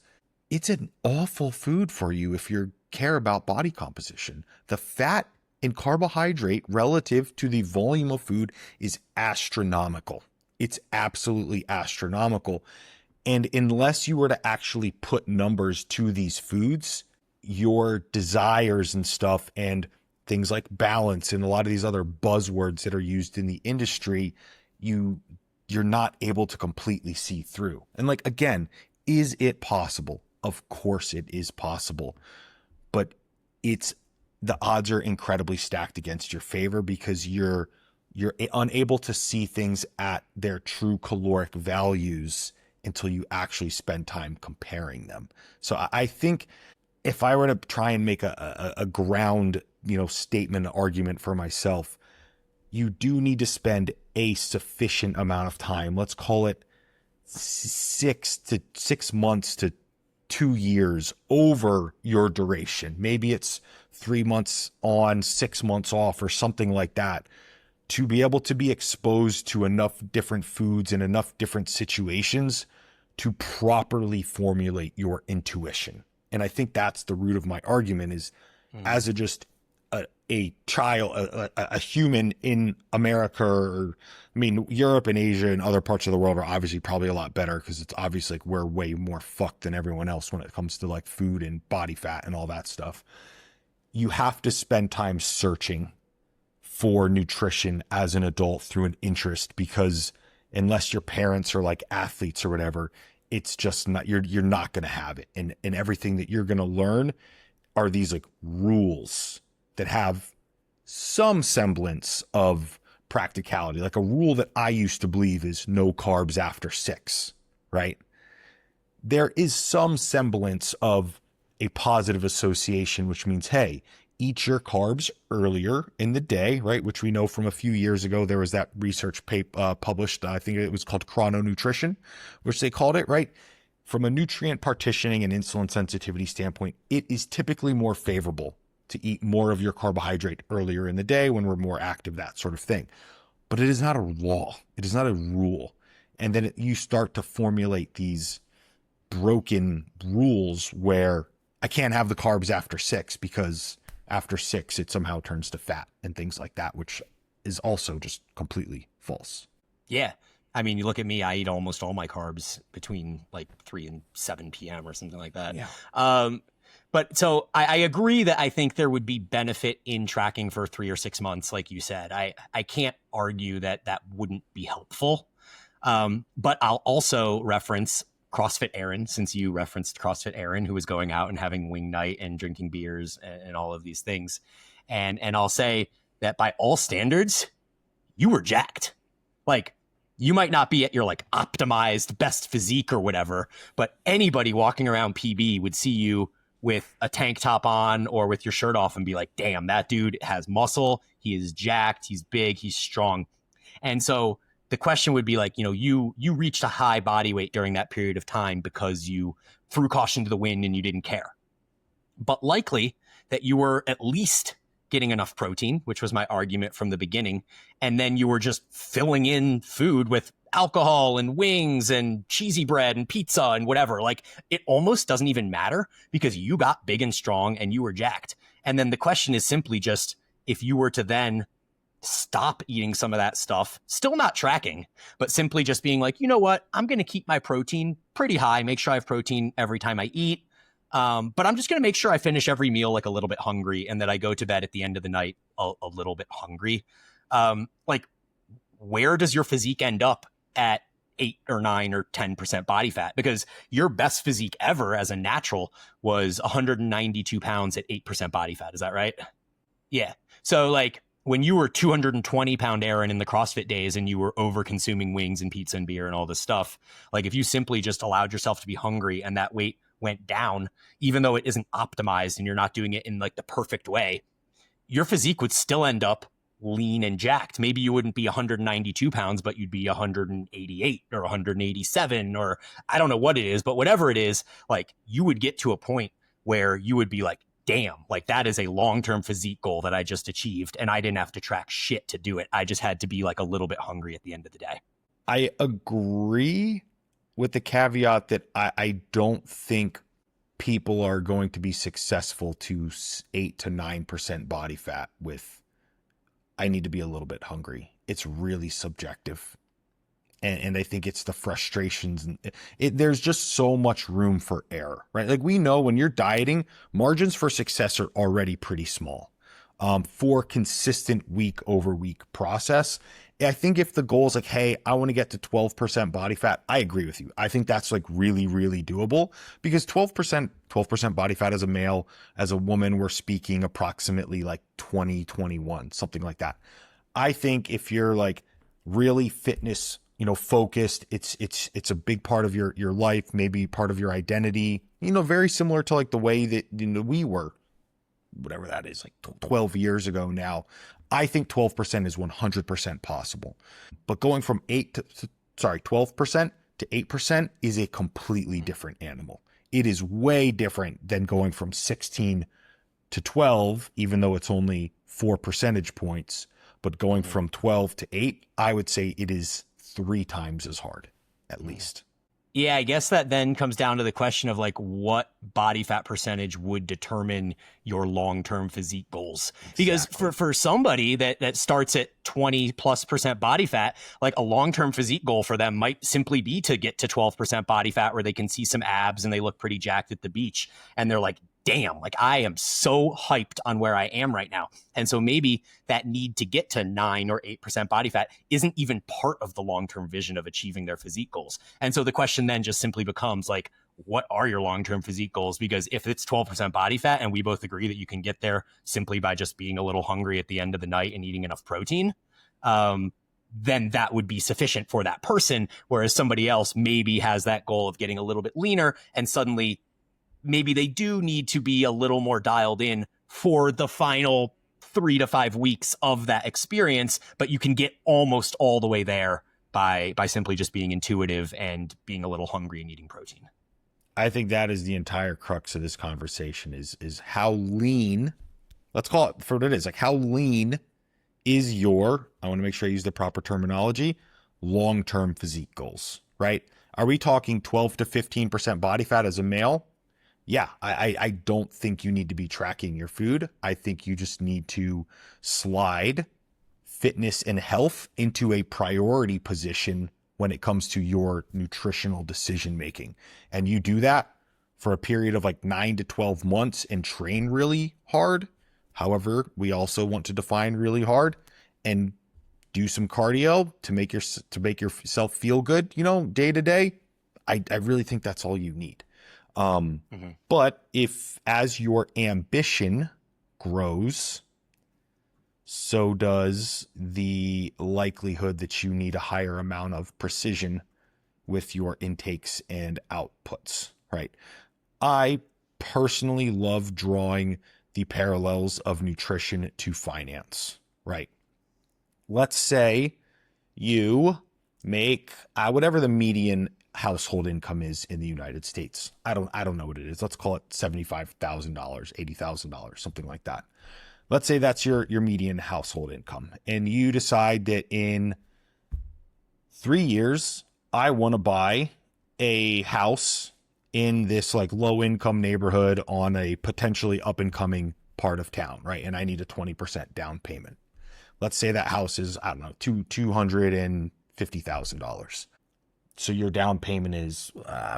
It's an awful food for you if you care about body composition. The fat and carbohydrate relative to the volume of food is astronomical. It's absolutely astronomical. And unless you were to actually put numbers to these foods, your desires and stuff and things like balance and a lot of these other buzzwords that are used in the industry, you're not able to completely see through. And like, again, is it possible? Of course it is possible, but the odds are incredibly stacked against your favor because you're unable to see things at their true caloric values until you actually spend time comparing them. So I think if I were to try and make a ground, statement argument for myself, you do need to spend a sufficient amount of time. Let's call it 6 months to 2 years over your duration. Maybe it's 3 months on, 6 months off, or something like that, to be able to be exposed to enough different foods and enough different situations to properly formulate your intuition. And I think that's the root of my argument is as a child, a human in America, or Europe and Asia and other parts of the world are obviously probably a lot better because it's obviously like we're way more fucked than everyone else when it comes to like food and body fat and all that stuff. You have to spend time searching for nutrition as an adult through an interest, because unless your parents are like athletes or whatever, it's just not, you're not going to have it. And everything that you're going to learn are these like rules that have some semblance of practicality. Like a rule that I used to believe is no carbs after 6, right? There is some semblance of a positive association, which means, hey, eat your carbs earlier in the day, right? Which we know from a few years ago, there was that research paper published, I think it was called chrononutrition, which they called it, right? From a nutrient partitioning and insulin sensitivity standpoint, it is typically more favorable to eat more of your carbohydrate earlier in the day when we're more active, that sort of thing. But it is not a law. It is not a rule. And then you start to formulate these broken rules where I can't have the carbs after 6 because after 6, it somehow turns to fat and things like that, which is also just completely false. Yeah. I mean, you look at me, I eat almost all my carbs between like 3 and 7 p.m. or something like that. Yeah. But so I agree that I think there would be benefit in tracking for 3 or 6 months, like you said. I can't argue that that wouldn't be helpful. But I'll also reference CrossFit Aaron, since you referenced CrossFit Aaron, who was going out and having wing night and drinking beers and all of these things. And I'll say that by all standards, you were jacked. Like, you might not be at your like optimized best physique or whatever, but anybody walking around PB would see you with a tank top on or with your shirt off and be like, damn, that dude has muscle. He is jacked. He's big. He's strong. And so the question would be like, you reached a high body weight during that period of time because you threw caution to the wind and you didn't care. But likely that you were at least getting enough protein, which was my argument from the beginning. And then you were just filling in food with alcohol and wings and cheesy bread and pizza and whatever. Like, it almost doesn't even matter because you got big and strong and you were jacked. And then the question is simply just, if you were to then stop eating some of that stuff, still not tracking, but simply just being like, you know what, I'm going to keep my protein pretty high, make sure I have protein every time I eat. But I'm just going to make sure I finish every meal like a little bit hungry and that I go to bed at the end of the night a little bit hungry. Like, where does your physique end up at 8 or 9 or 10% body fat? Because your best physique ever as a natural was 192 pounds at 8% body fat. Is that right? Yeah. So like, when you were 220-pound Aaron in the CrossFit days and you were over consuming wings and pizza and beer and all this stuff, like if you simply just allowed yourself to be hungry and that weight went down, even though it isn't optimized and you're not doing it in like the perfect way, your physique would still end up lean and jacked. Maybe you wouldn't be 192 pounds, but you'd be 188 or 187, or I don't know what it is, but whatever it is, like you would get to a point where you would be like, damn, like that is a long-term physique goal that I just achieved and I didn't have to track shit to do it. I just had to be like a little bit hungry at the end of the day. I agree with the caveat that I don't think people are going to be successful to 8 to 9% body fat with, I need to be a little bit hungry. It's really subjective. And I think it's the frustrations, and there's just so much room for error, right? Like we know when you're dieting, margins for success are already pretty small for consistent week over week process. I think if the goal is like, hey, I want to get to 12% body fat, I agree with you. I think that's like really, really doable because 12% body fat as a male, as a woman, we're speaking approximately like 20, 21, something like that. I think if you're like really fitness, focused, it's a big part of your life, maybe part of your identity, very similar to like the way that we were, whatever that is, like 12 years ago now. I think 12% is 100% possible. But going from 12% to 8% is a completely different animal. It is way different than going from 16 to 12, even though it's only 4 percentage points. But going from 12 to 8, I would say it is 3 times as hard, at least. Yeah, I guess that then comes down to the question of like what body fat percentage would determine your long-term physique goals. Exactly. Because for somebody that starts at 20+% body fat, like a long-term physique goal for them might simply be to get to 12% body fat where they can see some abs and they look pretty jacked at the beach. And they're like, damn, like I am so hyped on where I am right now. And so maybe that need to get to 9 or 8% body fat isn't even part of the long-term vision of achieving their physique goals. And so the question then just simply becomes like, what are your long-term physique goals? Because if it's 12% body fat and we both agree that you can get there simply by just being a little hungry at the end of the night and eating enough protein, then that would be sufficient for that person. Whereas somebody else maybe has that goal of getting a little bit leaner and suddenly maybe they do need to be a little more dialed in for the final 3 to 5 weeks of that experience, but you can get almost all the way there by simply just being intuitive and being a little hungry and eating protein. I think that is the entire crux of this conversation is how lean, let's call it for what it is, like how lean is your, I want to make sure I use the proper terminology, long-term physique goals, right? Are we talking 12 to 15% body fat as a male? Yeah, I don't think you need to be tracking your food. I think you just need to slide fitness and health into a priority position when it comes to your nutritional decision making. And you do that for a period of like 9 to 12 months and train really hard. However, we also want to define really hard and do some cardio to make yourself feel good, day to day. I really think that's all you need. But if as your ambition grows, so does the likelihood that you need a higher amount of precision with your intakes and outputs, right? I personally love drawing the parallels of nutrition to finance, right? Let's say you make whatever the median household income is in the United States. I don't know what it is. Let's call it $75,000, $80,000, something like that. Let's say that's your median household income. And you decide that in 3 years, I want to buy a house in this like low income neighborhood on a potentially up and coming part of town, right? And I need a 20% down payment. Let's say that house is, I don't know, $250,000. So your down payment is,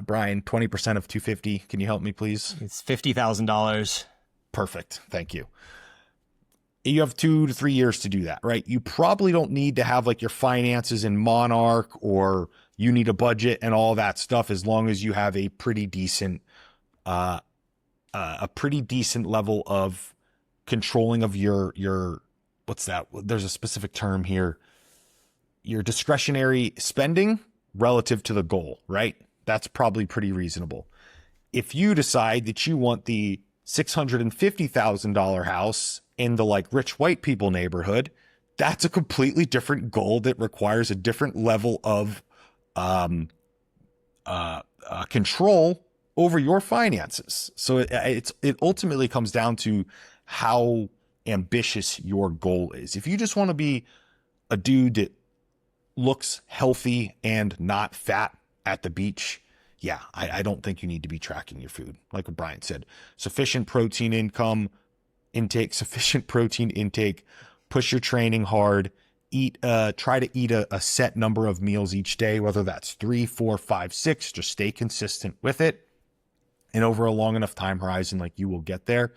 Brian, 20% of 250. Can you help me, please? It's $50,000. Perfect. Thank you. You have 2 to 3 years to do that, right? You probably don't need to have like your finances in Monarch or you need a budget and all that stuff as long as you have a pretty decent level of controlling of your what's that? There's a specific term here. Your discretionary spending relative to the goal, right? That's probably pretty reasonable. If you decide that you want the $650,000 house in the like rich white people neighborhood, that's a completely different goal that requires a different level of control over your finances. So it ultimately comes down to how ambitious your goal is. If you just want to be a dude that looks healthy and not fat at the beach, yeah, I don't think you need to be tracking your food. Like what Brian said, sufficient protein intake, push your training hard, try to eat a set number of meals each day, whether that's 3, 4, 5, 6, just stay consistent with it. And over a long enough time horizon, like, you will get there.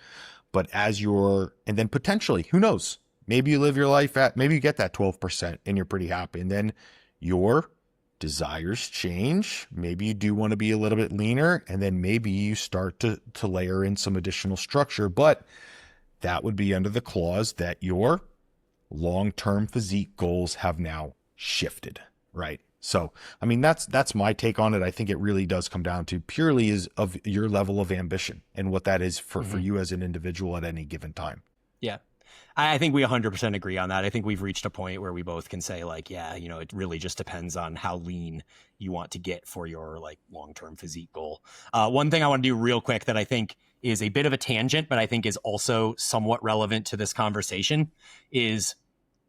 But and then potentially, who knows? Maybe you live your life maybe you get that 12% and you're pretty happy. And then your desires change. Maybe you do want to be a little bit leaner, and then maybe you start to layer in some additional structure. But that would be under the clause that your long-term physique goals have now shifted, right? So, I mean, that's my take on it. I think it really does come down to purely is of your level of ambition and what that is for you as an individual at any given time. Yeah. I think we 100% agree on that. I think we've reached a point where we both can say, like, yeah, you know, it really just depends on how lean you want to get for your like long-term physique goal. One thing I want to do real quick that I think is a bit of a tangent, but I think is also somewhat relevant to this conversation, is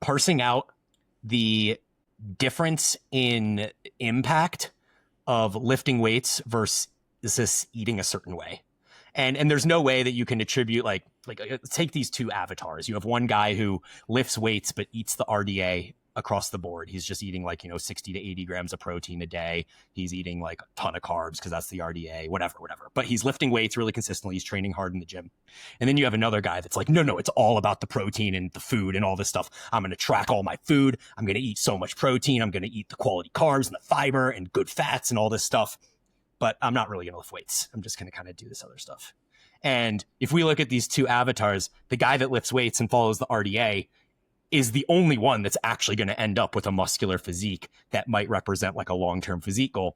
parsing out the difference in impact of lifting weights versus eating a certain way. And there's no way that you can attribute like take these two avatars. You have one guy who lifts weights but eats the RDA across the board. He's just eating like, 60 to 80 grams of protein a day. He's eating like a ton of carbs because that's the RDA, whatever. But he's lifting weights really consistently. He's training hard in the gym. And then you have another guy that's like, no, it's all about the protein and the food and all this stuff. I'm going to track all my food. I'm going to eat so much protein. I'm going to eat the quality carbs and the fiber and good fats and all this stuff. But I'm not really going to lift weights. I'm just going to kind of do this other stuff. And if we look at these two avatars, the guy that lifts weights and follows the RDA is the only one that's actually going to end up with a muscular physique that might represent like a long-term physique goal.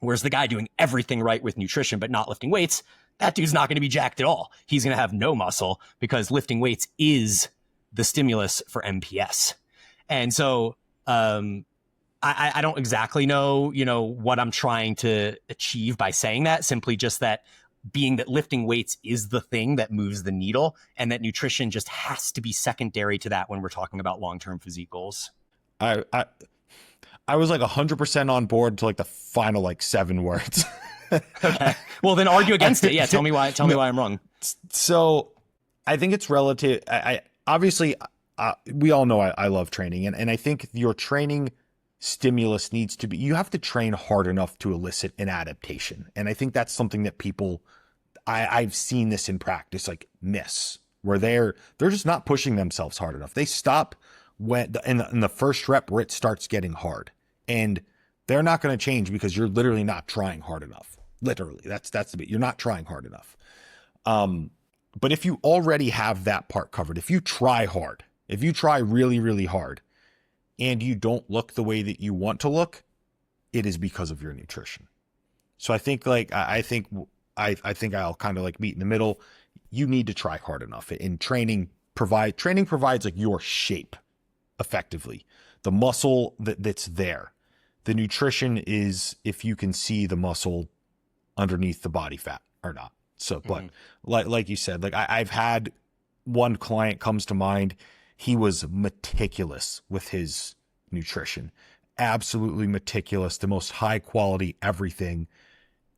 Whereas the guy doing everything right with nutrition but not lifting weights, that dude's not going to be jacked at all. He's going to have no muscle because lifting weights is the stimulus for MPS. And so I don't exactly know, what I'm trying to achieve by saying that, simply just that being that lifting weights is the thing that moves the needle, and that nutrition just has to be secondary to that when we're talking about long-term physique goals. I was like 100% on board to like the final like 7 words. Okay. Well, then argue against it. Yeah. Tell me why I'm wrong. So I think it's relative. I obviously we all know I love training, and I think your training stimulus needs to be, you have to train hard enough to elicit an adaptation. And I think that's something that people, I've seen this in practice, like miss, where they're just not pushing themselves hard enough. They stop when in the first rep where it starts getting hard, and they're not going to change because you're literally not trying hard enough. Literally, that's the bit. You're not trying hard enough. But if you already have that part covered, if you try hard, if you try really, really hard, and you don't look the way that you want to look, it is because of your nutrition. So I think I think I'll kind of like meet in the middle. You need to try hard enough. And training provides like your shape effectively. The muscle that's there. The nutrition is if you can see the muscle underneath the body fat or not. So, but like you said, like I've had one client comes to mind. He was meticulous with his nutrition, absolutely meticulous, the most high quality everything.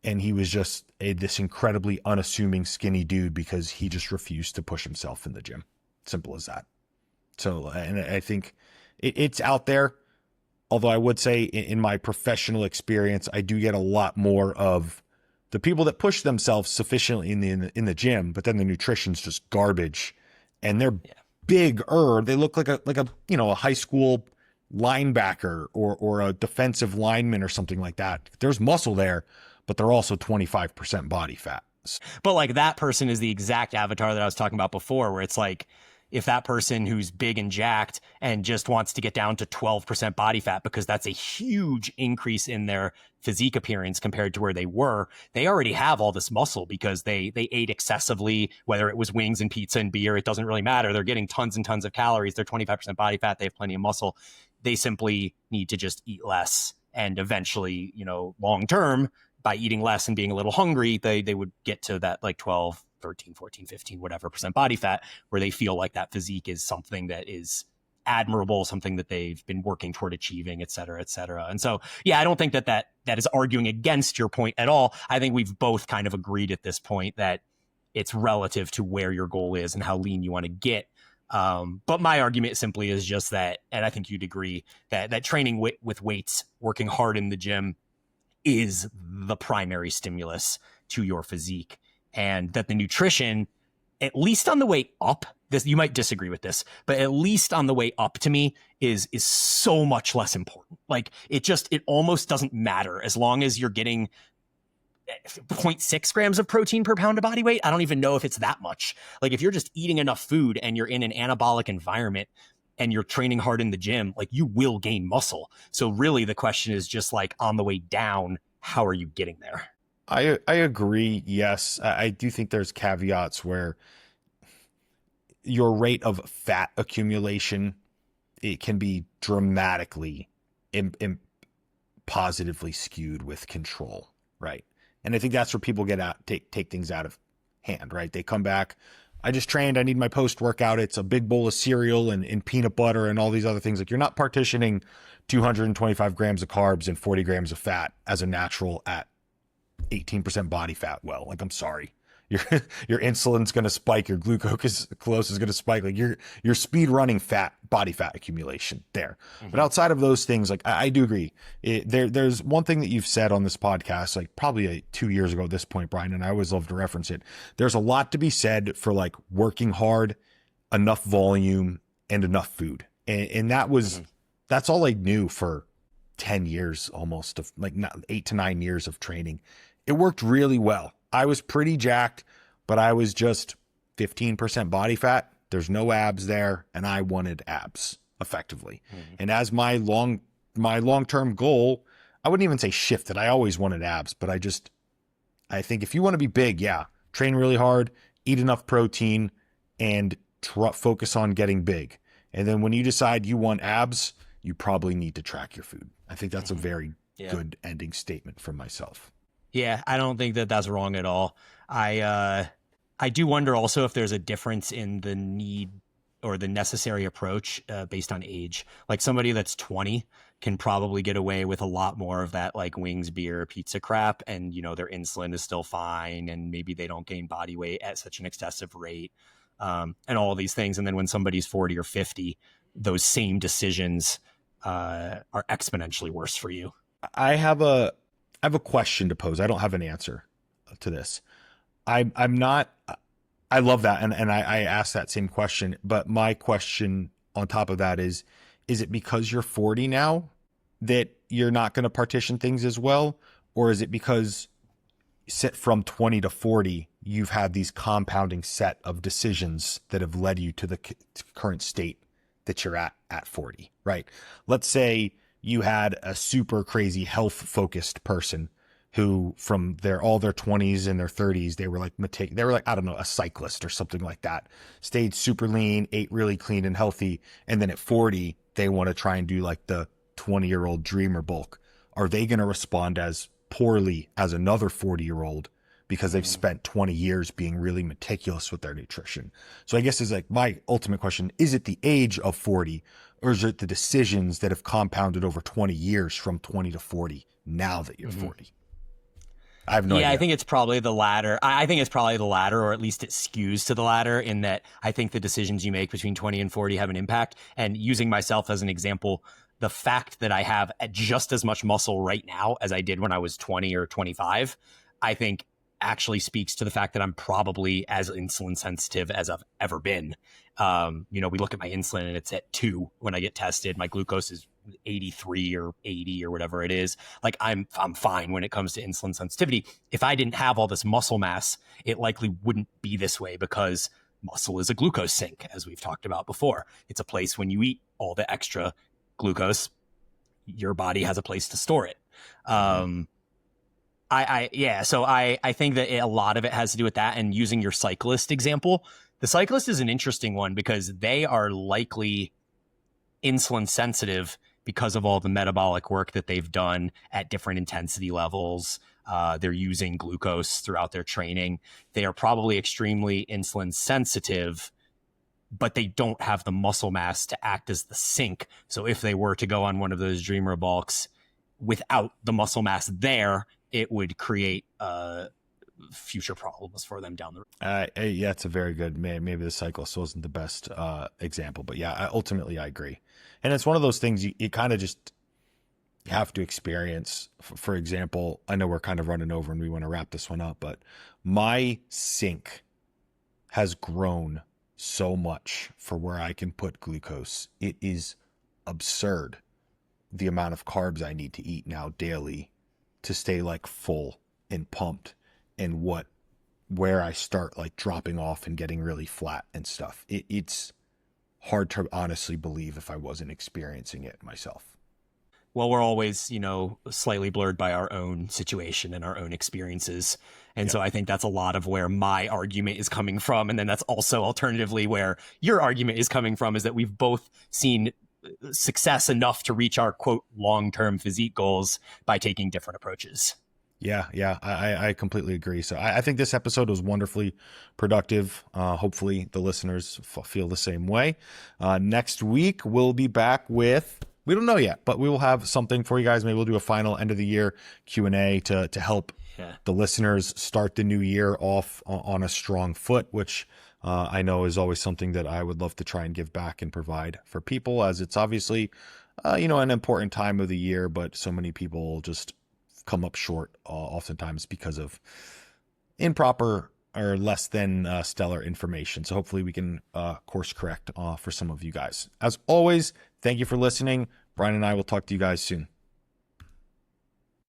And he was just this incredibly unassuming skinny dude because he just refused to push himself in the gym. Simple as that. So, and I think it's out there. Although I would say in my professional experience, I do get a lot more of the people that push themselves sufficiently in the gym, but then the nutrition's just garbage, and they're bigger. They look like a high school linebacker or a defensive lineman or something like that. There's muscle there, but they're also 25% body fat. But like that person is the exact avatar that I was talking about before, where it's like, if that person who's big and jacked and just wants to get down to 12% body fat because that's a huge increase in their physique appearance compared to where they were, they already have all this muscle because they ate excessively, whether it was wings and pizza and beer, it doesn't really matter. They're getting tons and tons of calories. They're 25% body fat. They have plenty of muscle. They simply need to just eat less. And eventually, long term, by eating less and being a little hungry, they would get to that like 12, 13, 14, 15, whatever % body fat, where they feel like that physique is something that is admirable, something that they've been working toward achieving, et cetera, et cetera. And so, yeah, I don't think that is arguing against your point at all. I think we've both kind of agreed at this point that it's relative to where your goal is and how lean you want to get. But my argument simply is just that, and I think you'd agree, that training with weights, working hard in the gym, is the primary stimulus to your physique, and that the nutrition, at least on the way up, this, you might disagree with this, but at least on the way up, to me, is so much less important. Like, it almost doesn't matter as long as you're getting 0.6 grams of protein per pound of body weight. I don't even know if it's that much. Like, if you're just eating enough food and you're in an anabolic environment and you're training hard in the gym, like, you will gain muscle. So really the question is just like, on the way down, how are you getting there? I agree. Yes. I do think there's caveats where your rate of fat accumulation, it can be dramatically positively skewed with control. Right. And I think that's where people take things out of hand, right? They come back, I just trained, I need my post-workout. It's a big bowl of cereal and peanut butter and all these other things. Like, you're not partitioning 225 grams of carbs and 40 grams of fat as a natural at 18% body fat. Well, like, I'm sorry. Your insulin's going to spike. Your glucose is going to spike. Like, you're speed running body fat accumulation there. Mm-hmm. But outside of those things, like, I do agree. There's one thing that you've said on this podcast, like probably 2 years ago at this point, Brian, and I always love to reference it. There's a lot to be said for, like, working hard, enough volume, and enough food. And that was, that's all I knew for 10 years almost, of like 8 to 9 years of training. It worked really well. I was pretty jacked, but I was just 15% body fat. There's no abs there, and I wanted abs effectively. Mm-hmm. And as my long-term goal, I wouldn't even say shifted. I always wanted abs, but I think if you want to be big, yeah, train really hard, eat enough protein, and focus on getting big. And then when you decide you want abs, you probably need to track your food. I think that's a very good ending statement from myself. Yeah, I don't think that that's wrong at all. I do wonder also if there's a difference in the need or the necessary approach based on age. Like, somebody that's 20 can probably get away with a lot more of that, like, wings, beer, pizza crap, and, you know, their insulin is still fine, and maybe they don't gain body weight at such an excessive rate, and all of these things. And then when somebody's 40 or 50, those same decisions are exponentially worse for you. I have a question to pose. I don't have an answer to this. I love that. And I asked that same question, but my question on top of that is it because you're 40 now that you're not going to partition things as well? Or is it because from 20 to 40, you've had these compounding set of decisions that have led you to the current state that you're at 40, right? Let's say you had a super crazy health focused person who from all their 20s and their 30s, they were like, I don't know, a cyclist or something like that, stayed super lean, ate really clean and healthy. And then at 40, they want to try and do like the 20-year-old dreamer bulk. Are they going to respond as poorly as another 40-year-old because they've spent 20 years being really meticulous with their nutrition? So I guess is like my ultimate question, is it the age of 40, or is it the decisions that have compounded over 20 years from 20 to 40 now that you're 40? I have no idea. I think it's probably the latter. I think it's probably the latter, or at least it skews to the latter, in that I think the decisions you make between 20 and 40 have an impact. And using myself as an example, the fact that I have just as much muscle right now as I did when I was 20 or 25, I think actually speaks to the fact that I'm probably as insulin sensitive as I've ever been. We look at my insulin and it's at 2 when I get tested. My glucose is 83 or 80 or whatever it is. Like, I'm fine when it comes to insulin sensitivity. If I didn't have all this muscle mass, it likely wouldn't be this way, because muscle is a glucose sink, as we've talked about before. It's a place when you eat all the extra glucose, your body has a place to store it. So I think that a lot of it has to do with that. And using your cyclist example, the cyclist is an interesting one because they are likely insulin sensitive because of all the metabolic work that they've done at different intensity levels. They're using glucose throughout their training. They are probably extremely insulin sensitive, but they don't have the muscle mass to act as the sink. So if they were to go on one of those dreamer bulks without the muscle mass there, it would create future problems for them down the road. Yeah, it's a very good, maybe the cyclist wasn't the best example, but yeah, ultimately I agree. And it's one of those things you kind of just have to experience. For example, I know we're kind of running over and we want to wrap this one up, but my sink has grown so much for where I can put glucose. It is absurd the amount of carbs I need to eat now daily to stay like full and pumped, and where I start like dropping off and getting really flat and stuff. It's hard to honestly believe if I wasn't experiencing it myself. Well, we're always, slightly blurred by our own situation and our own experiences. And so I think that's a lot of where my argument is coming from. And then that's also alternatively where your argument is coming from, is that we've both seen success enough to reach our quote long-term physique goals by taking different approaches. Yeah, I completely agree. So I think this episode was wonderfully productive. Hopefully the listeners feel the same way. Next week, we'll be back with, we don't know yet, but we will have something for you guys. Maybe we'll do a final end of the year Q&A to help the listeners start the new year off on a strong foot, which I know is always something that I would love to try and give back and provide for people, as it's obviously, an important time of the year, but so many people just come up short oftentimes because of improper or less than stellar information. So hopefully we can course correct for some of you guys. As always, thank you for listening. Brian and I will talk to you guys soon.